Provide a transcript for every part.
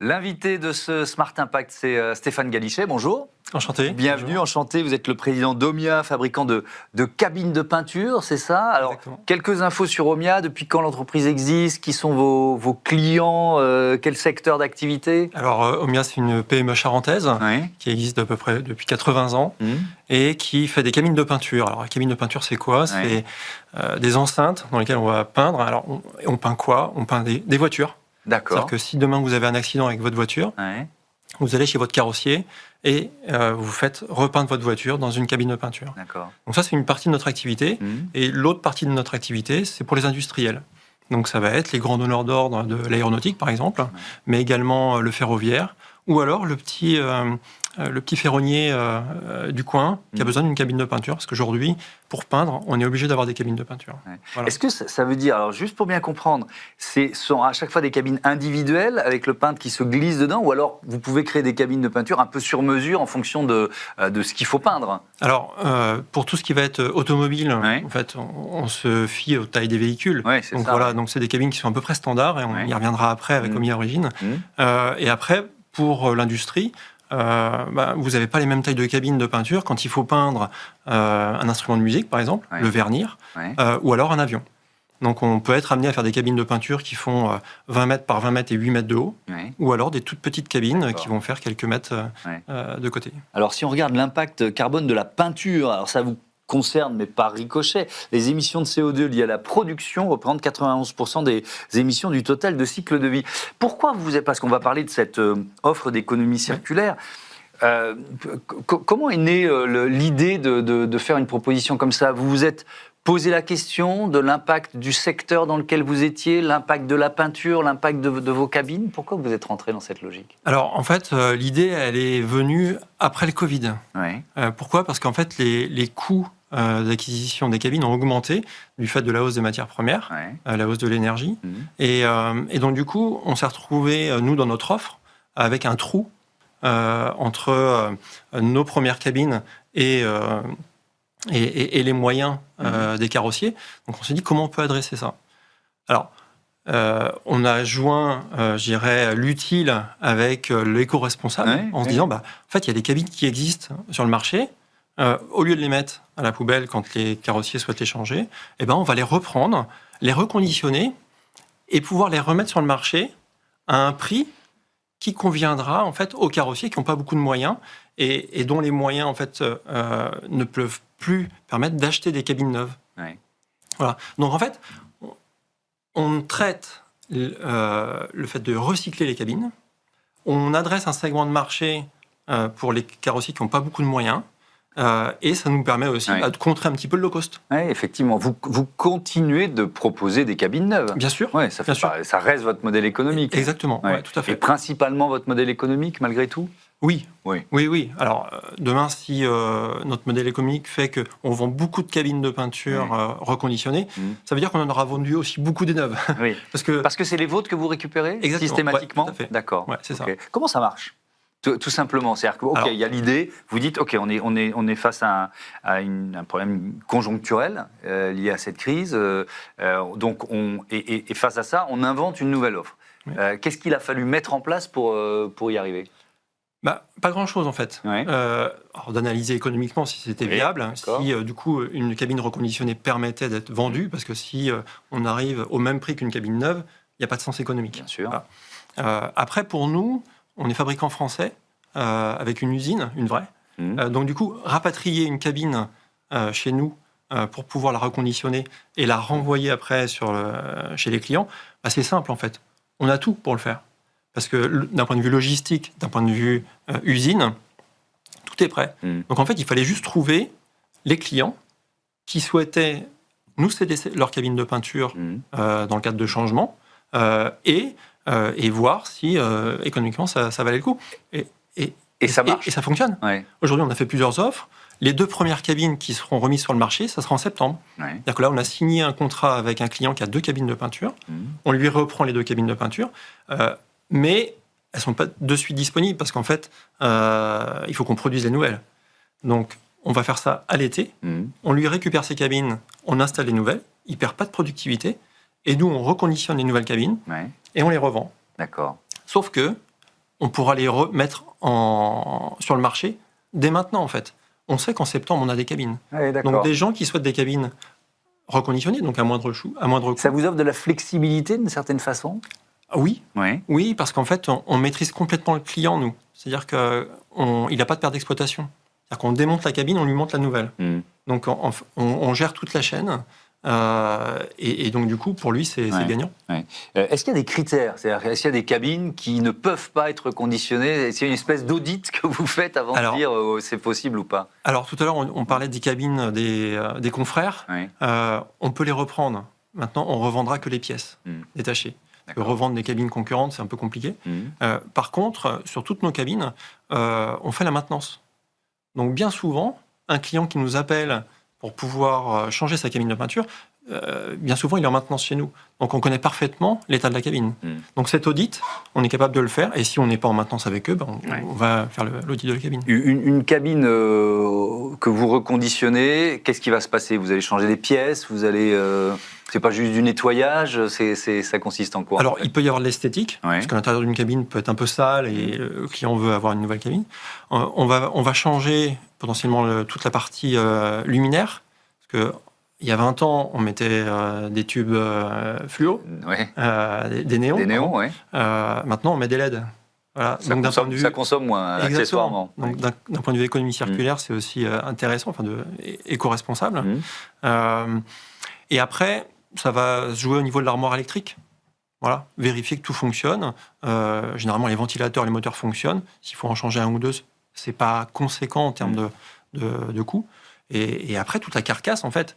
L'invité de ce Smart Impact, c'est Stéphane Galichet. Bonjour. Enchanté. Bienvenue, Bonjour. enchanté. Vous êtes le président d'Omia, fabricant de cabines de peinture, c'est ça? Alors, Exactement. quelques infos sur Omia. Depuis quand l'entreprise existe? Qui sont vos clients? Quel secteur d'activité? Alors, Omia, c'est une PME charentaise Oui. qui existe à peu près depuis 80 ans et qui fait des cabines de peinture. Alors, la cabine de peinture, c'est quoi? C'est des enceintes dans lesquelles on va peindre. Alors, on peint quoi? On peint des voitures. D'accord. C'est-à-dire que si demain vous avez un accident avec votre voiture, vous allez chez votre carrossier et vous faites repeindre votre voiture dans une cabine de peinture. D'accord. Donc ça, c'est une partie de notre activité. Et l'autre partie de notre activité, c'est pour les industriels. Donc ça va être les grands donneurs d'ordre de l'aéronautique, par exemple, mais également le ferroviaire, ou alors le petit ferronnier du coin qui a besoin d'une cabine de peinture, parce qu'aujourd'hui, pour peindre, on est obligé d'avoir des cabines de peinture. Voilà. Est-ce que ça veut dire, alors juste pour bien comprendre, ce sont à chaque fois des cabines individuelles avec le peintre qui se glisse dedans, ou alors vous pouvez créer des cabines de peinture un peu sur mesure en fonction de ce qu'il faut peindre? Alors, pour tout ce qui va être automobile, en fait, on se fie aux tailles des véhicules. Donc voilà, donc c'est des cabines qui sont à peu près standards, et on y reviendra après avec Omia Origine. Et après, pour l'industrie, vous n'avez pas les mêmes tailles de cabines de peinture quand il faut peindre un instrument de musique, par exemple, le vernis, ou alors un avion. Donc on peut être amené à faire des cabines de peinture qui font 20 mètres par 20 mètres et 8 mètres de haut, ou alors des toutes petites cabines qui vont faire quelques mètres de côté. Alors si on regarde l'impact carbone de la peinture, alors ça vous concerne, mais par ricochet, les émissions de CO2 liées à la production représentent 91% des émissions du total de cycle de vie. Pourquoi parce qu'on va parler de cette offre d'économie circulaire, comment est née l'idée de faire une proposition comme ça? Vous vous êtes posé la question de l'impact du secteur dans lequel vous étiez, l'impact de la peinture, l'impact de vos cabines? Pourquoi vous êtes rentré dans cette logique? Alors, en fait, l'idée, elle est venue après le Covid. Pourquoi? Parce qu'en fait, les coûts d'acquisition des cabines ont augmenté du fait de la hausse des matières premières, la hausse de l'énergie. Et donc, du coup, on s'est retrouvé, nous, dans notre offre, avec un trou entre nos premières cabines et les moyens des carrossiers. Donc, on s'est dit, comment on peut adresser ça? Alors, on a joint, je dirais, l'utile avec l'éco-responsable, en se disant, en fait, il y a des cabines qui existent sur le marché. Au lieu de les mettre à la poubelle quand les carrossiers souhaitent les changer, on va les reprendre, les reconditionner et pouvoir les remettre sur le marché à un prix qui conviendra en fait aux carrossiers qui n'ont pas beaucoup de moyens et dont les moyens en fait ne peuvent plus permettre d'acheter des cabines neuves. Voilà. Donc en fait, on traite le fait de recycler les cabines, on adresse un segment de marché pour les carrossiers qui n'ont pas beaucoup de moyens. Et ça nous permet aussi de contrer un petit peu le low cost. Oui, effectivement. Vous continuez de proposer des cabines neuves. Bien sûr. Ça reste votre modèle économique. Exactement, tout à fait. Et principalement votre modèle économique, malgré tout? Oui. Alors, demain, si notre modèle économique fait qu'on vend beaucoup de cabines de peinture reconditionnées, ça veut dire qu'on en aura vendu aussi beaucoup des neuves. Oui. Parce que c'est les vôtres que vous récupérez systématiquement? Tout à fait. D'accord. C'est ça. Comment ça marche? Tout simplement, c'est-à-dire qu'il y a l'idée, vous dites, OK, on est face à un problème conjoncturel lié à cette crise, donc et face à ça, on invente une nouvelle offre. Qu'est-ce qu'il a fallu mettre en place pour y arriver? Pas grand-chose en fait. Alors d'analyser économiquement si c'était viable, si du coup une cabine reconditionnée permettait d'être vendue, parce que si on arrive au même prix qu'une cabine neuve, il n'y a pas de sens économique. Bien sûr. Après, pour nous, on est fabricant français, avec une usine, une vraie. Donc du coup, rapatrier une cabine chez nous pour pouvoir la reconditionner et la renvoyer après chez les clients, c'est simple en fait. On a tout pour le faire. Parce que d'un point de vue logistique, d'un point de vue usine, tout est prêt. Donc en fait, il fallait juste trouver les clients qui souhaitaient nous céder leur cabine de peinture dans le cadre de changement et voir si économiquement ça valait le coup. Et ça marche. Et ça fonctionne. Aujourd'hui, on a fait plusieurs offres. Les 2 premières cabines qui seront remises sur le marché, ça sera en septembre. C'est-à-dire que là, on a signé un contrat avec un client qui a 2 cabines de peinture. On lui reprend les 2 cabines de peinture. Mais elles ne sont pas de suite disponibles parce qu'en fait, il faut qu'on produise les nouvelles. Donc, on va faire ça à l'été. On lui récupère ses cabines, on installe les nouvelles. Il ne perd pas de productivité. Et nous, on reconditionne les nouvelles cabines et on les revend. D'accord. Sauf que on pourra les remettre sur le marché dès maintenant, en fait. On sait qu'en septembre, on a des cabines. Ouais, donc, des gens qui souhaitent des cabines reconditionnées, donc à moindre coût. Ça vous offre de la flexibilité d'une certaine façon ? Oui, parce qu'en fait, on maîtrise complètement le client, nous. C'est-à-dire qu'il n'a pas de perte d'exploitation. C'est-à-dire qu'on démonte la cabine, on lui monte la nouvelle. Donc, on gère toute la chaîne. Et donc, du coup, pour lui, c'est gagnant. Est-ce qu'il y a des critères ? C'est-à-dire, est-ce qu'il y a des cabines qui ne peuvent pas être reconditionnées ? Est-ce qu'il y a une espèce d'audit que vous faites avant de dire c'est possible ou pas ? Alors, tout à l'heure, on parlait des cabines des confrères. On peut les reprendre. Maintenant, on ne revendra que les pièces détachées. Revendre des cabines concurrentes, c'est un peu compliqué. Par contre, sur toutes nos cabines, on fait la maintenance. Donc, bien souvent, un client qui nous appelle pour pouvoir changer sa cabine de peinture, bien souvent, il est en maintenance chez nous. Donc, on connaît parfaitement l'état de la cabine. Donc, cet audit, on est capable de le faire. Et si on n'est pas en maintenance avec eux, on va faire l'audit de la cabine. Une cabine que vous reconditionnez, qu'est-ce qui va se passer ? Vous allez changer les pièces ? Vous allez... c'est pas juste du nettoyage, ça consiste en quoi ? Alors, il peut y avoir de l'esthétique, parce que l'intérieur d'une cabine peut être un peu sale et le client veut avoir une nouvelle cabine. On va changer potentiellement toute la partie luminaire, parce que il y a 20 ans, on mettait des tubes fluo, des néons. Des néons, maintenant, on met des LED. Voilà. Ça consomme moins, accessoirement. Donc, d'un point de vue économie circulaire, c'est aussi intéressant, éco-responsable. Et après, ça va se jouer au niveau de l'armoire électrique. Voilà, vérifier que tout fonctionne. Généralement, les ventilateurs, les moteurs fonctionnent. S'il faut en changer un ou deux, c'est pas conséquent en termes de coût. Et après, toute la carcasse, en fait,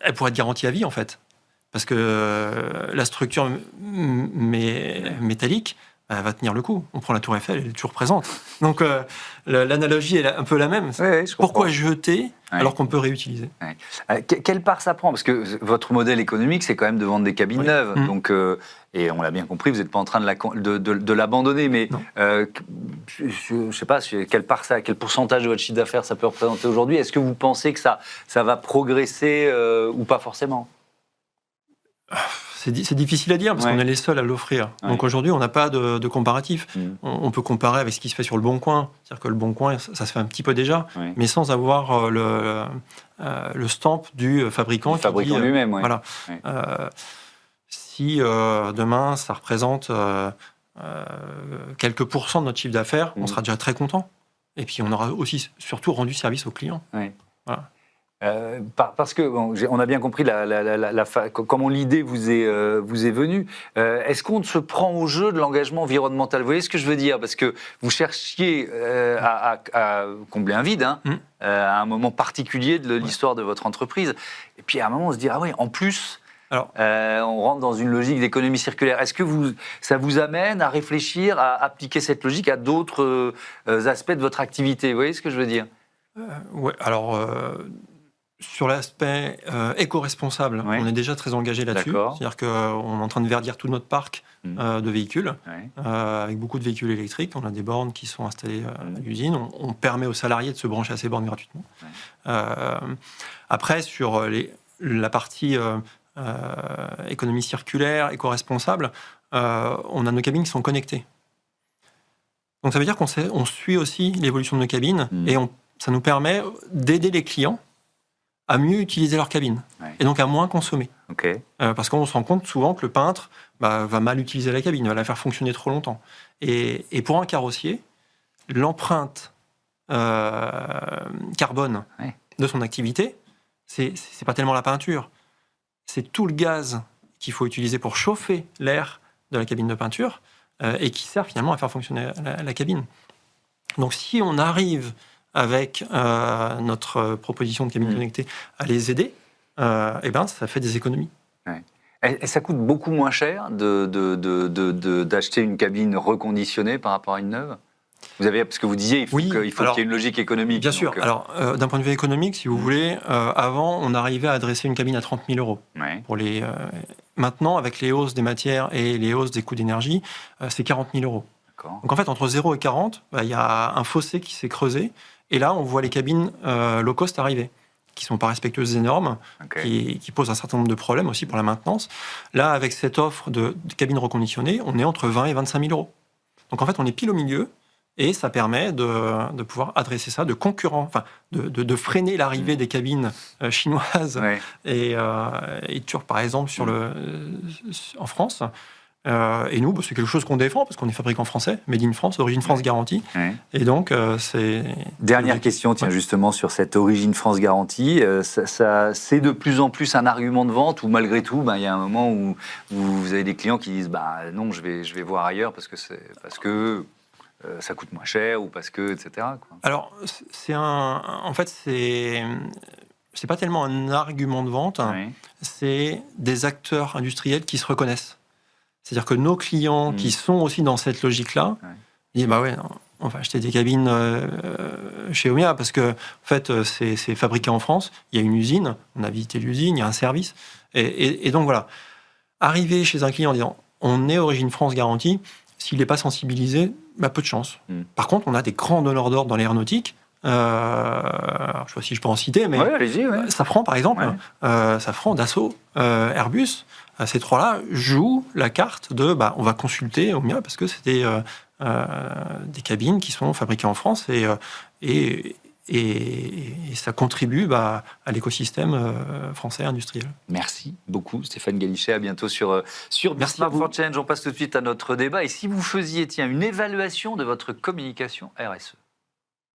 elle pourrait être garantie à vie, en fait. Parce que la structure métallique, elle va tenir le coup. On prend la Tour Eiffel, elle est toujours présente. Donc, l'analogie est un peu la même. Pourquoi jeter alors qu'on peut réutiliser ? Quelle part ça prend ? Parce que votre modèle économique, c'est quand même de vendre des cabines neuves. Donc, et on l'a bien compris, vous n'êtes pas en train de l'abandonner. Mais je ne sais pas quel pourcentage de votre chiffre d'affaires ça peut représenter aujourd'hui. Est-ce que vous pensez que ça va progresser ou pas forcément ? C'est difficile à dire parce qu'on est les seuls à l'offrir. Donc aujourd'hui, on n'a pas de comparatif. On peut comparer avec ce qui se fait sur le Bon Coin. C'est-à-dire que le Bon Coin, ça se fait un petit peu déjà, mais sans avoir le stamp du fabricant. Le fabricant lui-même, voilà. Si demain, ça représente quelques pourcents de notre chiffre d'affaires, on sera déjà très content. Et puis, on aura aussi surtout rendu service aux clients. Voilà. Parce que on a bien compris comment l'idée vous est venue. Est-ce qu'on se prend au jeu de l'engagement environnemental ? Vous voyez ce que je veux dire ? Parce que vous cherchiez à combler un vide à un moment particulier de l'histoire de votre entreprise. Et puis à un moment, on se dit en plus. Alors, on rentre dans une logique d'économie circulaire. Est-ce que ça vous amène à réfléchir, à appliquer cette logique à d'autres aspects de votre activité ? Vous voyez ce que je veux dire ? Oui, alors... Sur l'aspect éco-responsable, on est déjà très engagé là-dessus. C'est-à-dire qu'on est en train de verdir tout notre parc de véhicules, avec beaucoup de véhicules électriques. On a des bornes qui sont installées à l'usine. On permet aux salariés de se brancher à ces bornes gratuitement. Après, sur la partie économie circulaire, éco-responsable, on a nos cabines qui sont connectées. Donc ça veut dire qu'on suit aussi l'évolution de nos cabines et ça nous permet d'aider les clients à mieux utiliser leur cabine, et donc à moins consommer. Parce qu'on se rend compte souvent que le peintre va mal utiliser la cabine, va la faire fonctionner trop longtemps. Et pour un carrossier, l'empreinte carbone de son activité, c'est pas tellement la peinture, c'est tout le gaz qu'il faut utiliser pour chauffer l'air de la cabine de peinture, et qui sert finalement à faire fonctionner la cabine. Donc si on arrive avec notre proposition de cabine connectée, à les aider, ça fait des économies. Et ça coûte beaucoup moins cher d'acheter une cabine reconditionnée par rapport à une neuve ? Parce que vous disiez, il faut qu'il y ait une logique économique. Bien sûr. Alors, d'un point de vue économique, si vous voulez, avant, on arrivait à adresser une cabine à 30 000 €. Maintenant, avec les hausses des matières et les hausses des coûts d'énergie, c'est 40 000 €. Donc en fait, entre 0 et 40, il y a un fossé qui s'est creusé. Et là, on voit les cabines low cost arriver, qui ne sont pas respectueuses des normes, qui posent un certain nombre de problèmes aussi pour la maintenance. Là, avec cette offre de cabines reconditionnées, on est entre 20 et 25 000 €. Donc en fait, on est pile au milieu. Et ça permet de pouvoir adresser ça, de freiner l'arrivée des cabines chinoises et turques, par exemple, en France. Et nous, c'est quelque chose qu'on défend parce qu'on est fabricant français, made in France, origine France garantie. Et donc, c'est... Dernière question, justement, sur cette origine France garantie. C'est de plus en plus un argument de vente ou malgré tout, il y a un moment où vous avez des clients qui disent non, je vais voir ailleurs parce que ça coûte moins cher ou parce que, etc. quoi. Alors, en fait, c'est pas tellement un argument de vente, c'est des acteurs industriels qui se reconnaissent. C'est-à-dire que nos clients qui sont aussi dans cette logique-là, ils disent on va acheter des cabines chez Omia parce que, en fait, c'est fabriqué en France, il y a une usine, on a visité l'usine, il y a un service. Et donc, voilà. Arriver chez un client en disant on est origine France garantie, s'il n'est pas sensibilisé, peu de chance. Par contre, on a des grands donneurs d'ordre dans l'aéronautique. Je ne sais pas si je peux en citer, mais Safran, par exemple, Safran, Dassault, Airbus, ces trois-là jouent la carte de on va consulter Omia parce que c'est des cabines qui sont fabriquées en France et ça contribue à l'écosystème français industriel. Merci beaucoup Stéphane Galichet, à bientôt sur Be Smart for Change. On passe tout de suite à notre débat. Et si vous faisiez une évaluation de votre communication RSE?